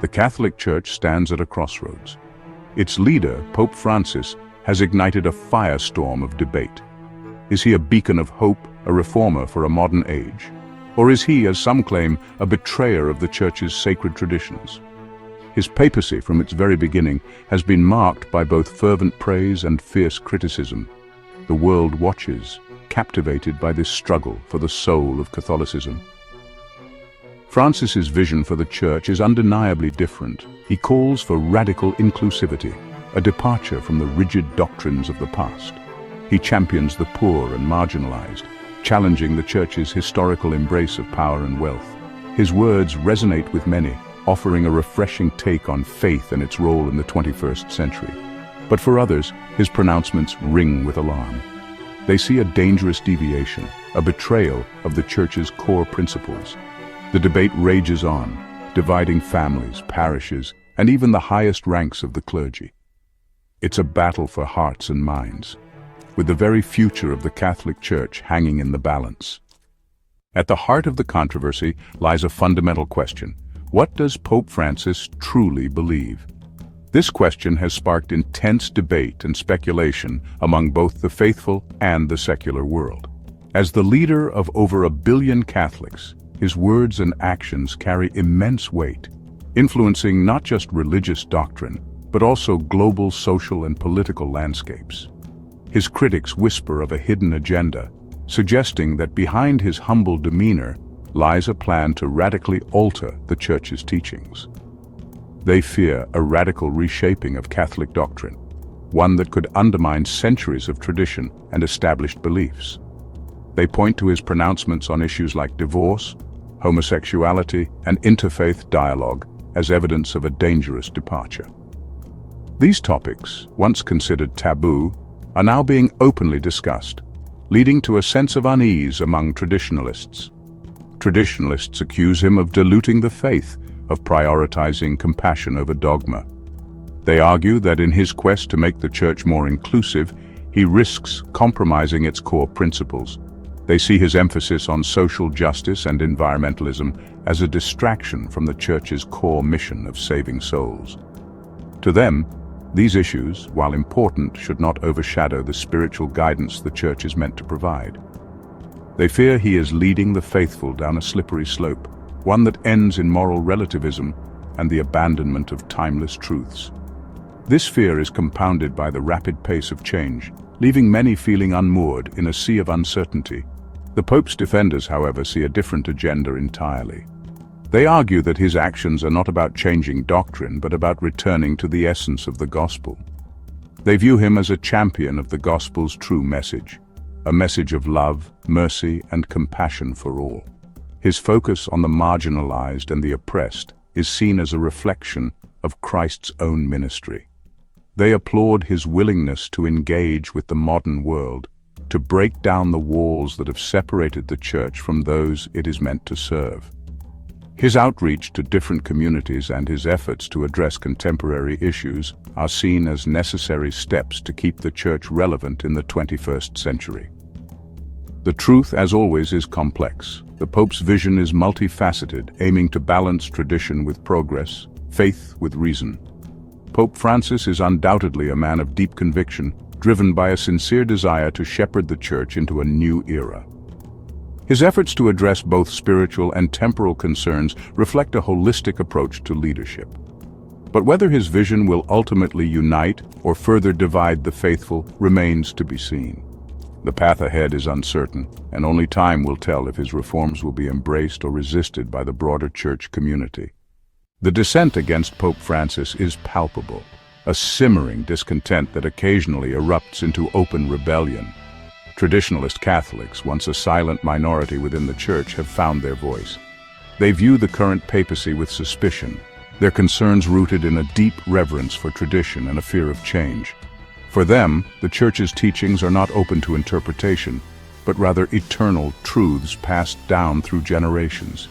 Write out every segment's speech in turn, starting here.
The Catholic Church stands at a crossroads. Its leader, Pope Francis, has ignited a firestorm of debate. Is he a beacon of hope, a reformer for a modern age? Or is he, as some claim, a betrayer of the Church's sacred traditions? His papacy, from its very beginning, has been marked by both fervent praise and fierce criticism. The world watches, captivated by this struggle for the soul of Catholicism. Francis's vision for the Church is undeniably different. He calls for radical inclusivity, a departure from the rigid doctrines of the past. He champions the poor and marginalized, challenging the Church's historical embrace of power and wealth. His words resonate with many, offering a refreshing take on faith and its role in the 21st century. But for others, his pronouncements ring with alarm. They see a dangerous deviation, a betrayal of the Church's core principles. The debate rages on, dividing families, parishes, and even the highest ranks of the clergy. It's a battle for hearts and minds, with the very future of the Catholic Church hanging in the balance. At the heart of the controversy lies a fundamental question. What does Pope Francis truly believe? This question has sparked intense debate and speculation among both the faithful and the secular world. As the leader of over 1 billion Catholics, his words and actions carry immense weight, influencing not just religious doctrine, but also global social and political landscapes. His critics whisper of a hidden agenda, suggesting that behind his humble demeanor lies a plan to radically alter the Church's teachings. They fear a radical reshaping of Catholic doctrine, one that could undermine centuries of tradition and established beliefs. They point to his pronouncements on issues like divorce, homosexuality, and interfaith dialogue as evidence of a dangerous departure. These topics, once considered taboo, are now being openly discussed, leading to a sense of unease among traditionalists. Traditionalists accuse him of diluting the faith, of prioritizing compassion over dogma. They argue that in his quest to make the Church more inclusive, he risks compromising its core principles. They see his emphasis on social justice and environmentalism as a distraction from the Church's core mission of saving souls. To them, these issues, while important, should not overshadow the spiritual guidance the Church is meant to provide. They fear he is leading the faithful down a slippery slope, one that ends in moral relativism and the abandonment of timeless truths. This fear is compounded by the rapid pace of change, leaving many feeling unmoored in a sea of uncertainty. The Pope's defenders, however, see a different agenda entirely. They argue that his actions are not about changing doctrine, but about returning to the essence of the gospel. They view him as a champion of the gospel's true message, a message of love, mercy, and compassion for all. His focus on the marginalized and the oppressed is seen as a reflection of Christ's own ministry. They applaud his willingness to engage with the modern world, to break down the walls that have separated the Church from those it is meant to serve. His outreach to different communities and his efforts to address contemporary issues are seen as necessary steps to keep the Church relevant in the 21st century. The truth, as always, is complex. The Pope's vision is multifaceted, aiming to balance tradition with progress, faith with reason. Pope Francis is undoubtedly a man of deep conviction, driven by a sincere desire to shepherd the Church into a new era. His efforts to address both spiritual and temporal concerns reflect a holistic approach to leadership. But whether his vision will ultimately unite or further divide the faithful remains to be seen. The path ahead is uncertain, and only time will tell if his reforms will be embraced or resisted by the broader Church community. The dissent against Pope Francis is palpable, a simmering discontent that occasionally erupts into open rebellion. Traditionalist Catholics, once a silent minority within the Church, have found their voice. They view the current papacy with suspicion, their concerns rooted in a deep reverence for tradition and a fear of change. For them, the Church's teachings are not open to interpretation, but rather eternal truths passed down through generations.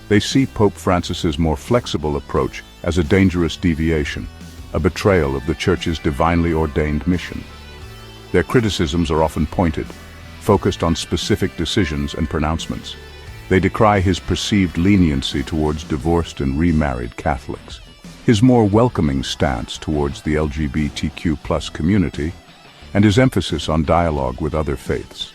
They see Pope Francis's more flexible approach as a dangerous deviation, a betrayal of the Church's divinely ordained mission. Their criticisms are often pointed, focused on specific decisions and pronouncements. They decry his perceived leniency towards divorced and remarried Catholics, his more welcoming stance towards the LGBTQ+ community, and his emphasis on dialogue with other faiths.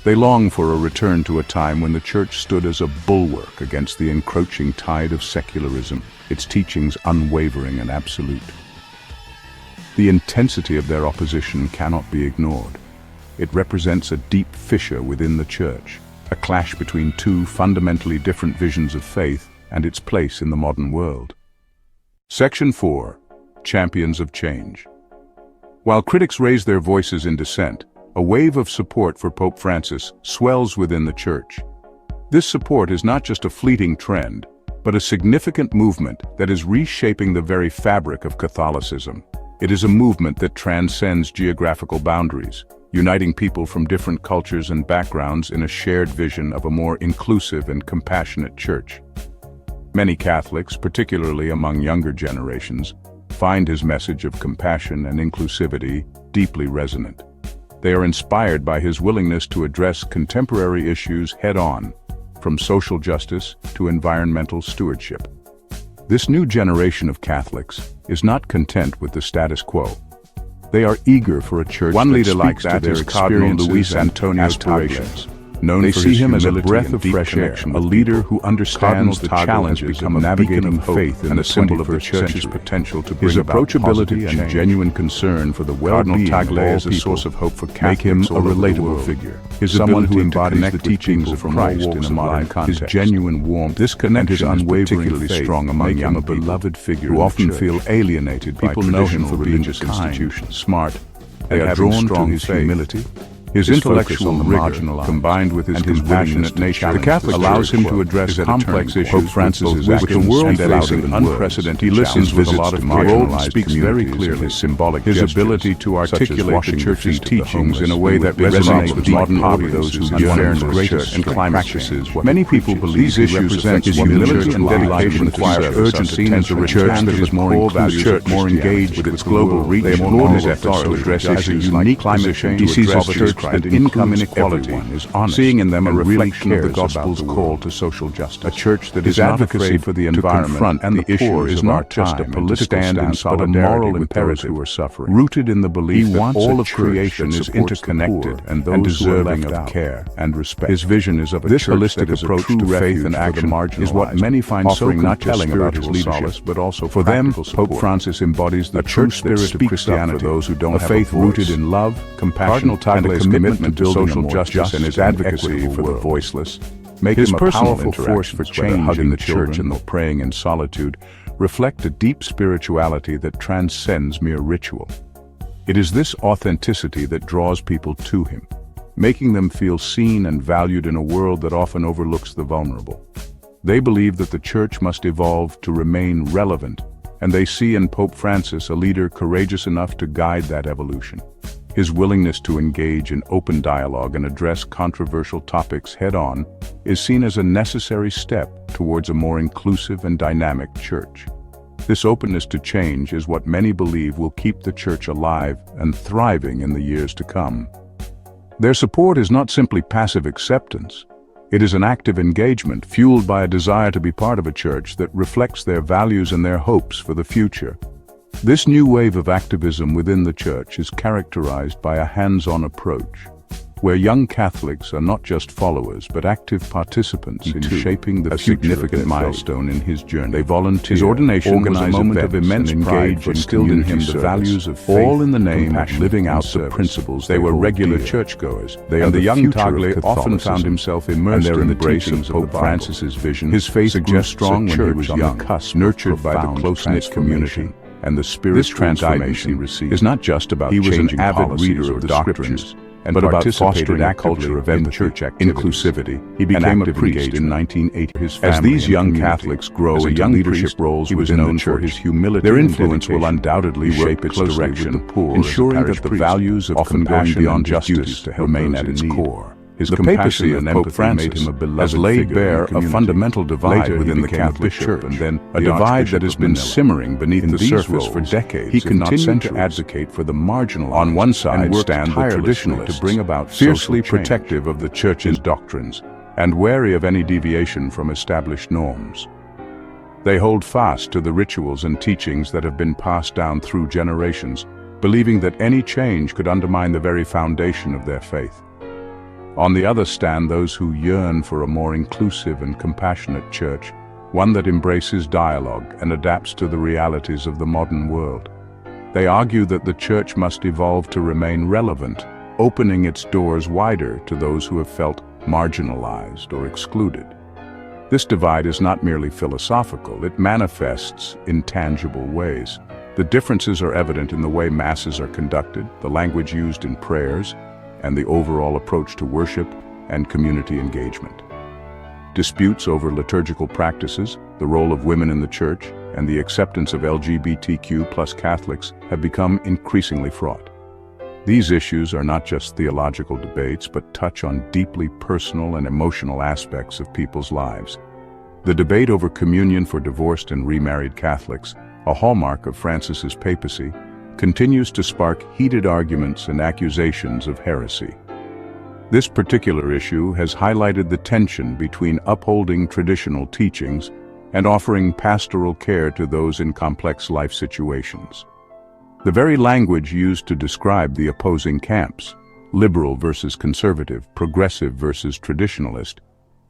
They long for a return to a time when the Church stood as a bulwark against the encroaching tide of secularism, its teachings unwavering and absolute. The intensity of their opposition cannot be ignored. It represents a deep fissure within the Church, a clash between two fundamentally different visions of faith and its place in the modern world. Section 4. Champions of Change. While critics raise their voices in dissent, a wave of support for Pope Francis swells within the Church. This support is not just a fleeting trend, but a significant movement that is reshaping the very fabric of Catholicism. It is a movement that transcends geographical boundaries, uniting people from different cultures and backgrounds in a shared vision of a more inclusive and compassionate Church. Many Catholics, particularly among younger generations, find his message of compassion and inclusivity deeply resonant. They are inspired by his willingness to address contemporary issues head-on, from social justice to environmental stewardship. This new generation of Catholics is not content with the status quo. They are eager for a church One that leader like speaks that to their is Cardinal experiences Luis and Antonio aspirations. known They for see his him as a humility breath and of deep fresh air, connection a with leader people. who understands the Cardinal challenges become of a navigating beacon of hope faith in and the a symbol symbol of of the the Church's century. potential to His bring about approachability positive and change. genuine concern for the Cardinal well-being of Tagle all is a people source of hope for make him Catholics a all over the relatable world. figure. His Someone ability who to embodies connect the with teachings people from from all Christ walks in a of modern life, context. his genuine warmth, This connection and his is unwavering particularly faith strong among make him young a people beloved figure who in the often Church. feel alienated by People know him traditional for being religious kind, institutions. smart, They and are having drawn to strong his faith. humility, His his intellectual focus on the rigor, marginalized, combined with his and his compassionate willingness to nature, challenge the Catholic the allows status him to quo, address is at a complex turning issues point. Pope Francis's with both with the wisdom world and facing louder than words. unprecedented He listens challenges with a of lot of the care. world Marginalized speaks very communities and clearly. his symbolic His gestures, ability to such as articulate washing the the Church's feet of the teachings in a homeless, way that would resonates resonate with with modern poverty, audiences those who is yearn one of for his a greatest church and strengths. practices what Many he people preaches. believe These he issues represents affect one of the humility Church's and dedication lives to require service, urgent are seen as a attention. return to His his more core inclusive, values of more Christianity. engaged With with its the global world. reach They and applaud moral his efforts to authority address as a issues unique like climate position change. to He sees a address church Christ that income includes inequality, everyone, is honest, seeing in them a and really reflection of the cares about gospel's the call world. to social justice. A church that His is not advocacy afraid for the to environment confront and the the poor issues is of not our just a time and to political stand in stance, but a solidarity moral with imperative those who are suffering. rooted in the belief He that wants all a of church creation that is supports the interconnected poor and and deserving left of out. care and respect. His vision is of a This church holistic that is a approach true to faith refuge and for the action is what marginalized, many find so offering not just compelling about his spiritual leadership, solace, but also for them, practical support. Pope Francis embodies the A true church that spirit of speaks up Christianity, for those who don't a have faith a voice. rooted in love, compassion, Cardinal and a Tagle's commitment to building a social more justice just and his and advocacy equitable for the world. voiceless make His him a personal powerful force for interactions, whether change hugging in the the church children and or praying in solitude, reflect a deep spirituality that transcends mere ritual. It is this authenticity that draws people to him, making them feel seen and valued in a world that often overlooks the vulnerable. They believe that the Church must evolve to remain relevant, and they see in Pope Francis a leader courageous enough to guide that evolution. His willingness to engage in open dialogue and address controversial topics head-on is seen as a necessary step towards a more inclusive and dynamic Church. This openness to change is what many believe will keep the Church alive and thriving in the years to come. Their support is not simply passive acceptance. It is an active engagement fueled by a desire to be part of a church that reflects their values and their hopes for the future. This new wave of activism within the Church is characterized by a hands-on approach, where young Catholics are not just followers but active participants in shaping the significant milestone in his journey. They volunteer, His ordination was a organize moment of events, immense and pride, engage but in instilled in him community the service, values of faith, all in the name of compassion, living and out the service. principles They were hold regular dear. churchgoers. They and are the young future of Tagle often found Catholicism, himself and immersed their in the embrace teachings of of the Pope Bible. Francis's vision. His faith suggests grew strong a when he church was on young, the cusp, nurtured by the profound close-knit community, transformation, and the This spiritual guidance he transformation received is not just about he was an changing avid policies reader or of the doctrines, scriptures, and but about participated fostering a actively culture of in empathy, church activities. inclusivity. He became a active priest in engagement. 1980. His As family these and young community. Catholics grow As a into young leadership priest, roles he was within known the for church, his humility their and influence will dedication. undoubtedly He worked shape its closely direction, with the poor as a ensuring parish that the priest, values of often going compassion beyond and his duties justice to help remain those at in its need. core. His The compassion papacy and of Pope empathy Francis made him a beloved has laid figure in bare the a community. fundamental divide Later, he within the became a Catholic bishop Church, and then a the divide Archbishop that has of been Manila. simmering beneath In the these surface for roles, decades. he if not continued to centuries. advocate for the marginalized. On one side and worked stand the tirelessly traditionalists, to bring about fiercely social change. protective of the Church's doctrines, and wary of any deviation from established norms. They hold fast to the rituals and teachings that have been passed down through generations, believing that any change could undermine the very foundation of their faith. On the other stand those who yearn for a more inclusive and compassionate church, one that embraces dialogue and adapts to the realities of the modern world. They argue that the church must evolve to remain relevant, opening its doors wider to those who have felt marginalized or excluded. This divide is not merely philosophical, it manifests in tangible ways. The differences are evident in the way masses are conducted, the language used in prayers, and the overall approach to worship and community engagement. Disputes over liturgical practices, the role of women in the church, and the acceptance of LGBTQ+ Catholics have become increasingly fraught. These issues are not just theological debates, but touch on deeply personal and emotional aspects of people's lives. The debate over communion for divorced and remarried Catholics, a hallmark of Francis's papacy, continues to spark heated arguments and accusations of heresy. This particular issue has highlighted the tension between upholding traditional teachings and offering pastoral care to those in complex life situations. The very language used to describe the opposing camps, liberal versus conservative, progressive versus traditionalist,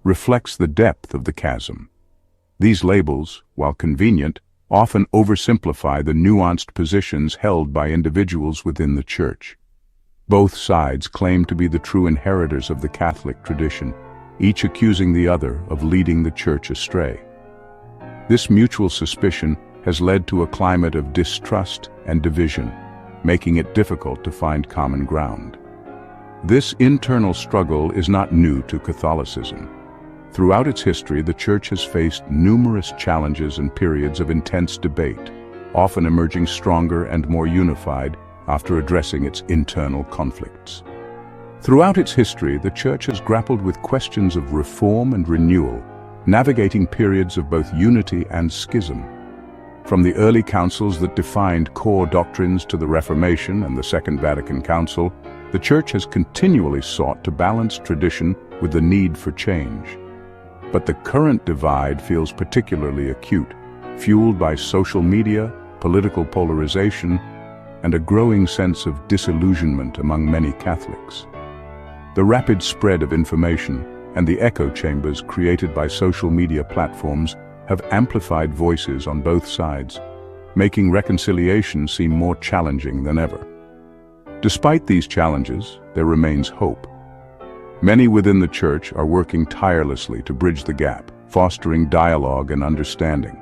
reflects the depth of the chasm. These labels, while convenient, often oversimplify the nuanced positions held by individuals within the Church. Both sides claim to be the true inheritors of the Catholic tradition, each accusing the other of leading the Church astray. This mutual suspicion has led to a climate of distrust and division, making it difficult to find common ground. This internal struggle is not new to Catholicism. Throughout its history, the Church has faced numerous challenges and periods of intense debate, often emerging stronger and more unified after addressing its internal conflicts. Throughout its history, the Church has grappled with questions of reform and renewal, navigating periods of both unity and schism. From the early councils that defined core doctrines to the Reformation and the Second Vatican Council, the Church has continually sought to balance tradition with the need for change. But the current divide feels particularly acute, fueled by social media, political polarization, and a growing sense of disillusionment among many Catholics. The rapid spread of information and the echo chambers created by social media platforms have amplified voices on both sides, making reconciliation seem more challenging than ever. Despite these challenges, there remains hope. Many within the Church are working tirelessly to bridge the gap, fostering dialogue and understanding.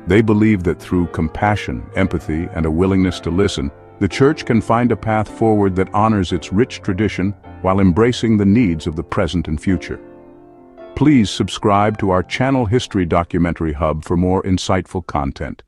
They believe that through compassion, empathy, and a willingness to listen, the Church can find a path forward that honors its rich tradition while embracing the needs of the present and future. Please subscribe to our channel History Documentary Hub for more insightful content.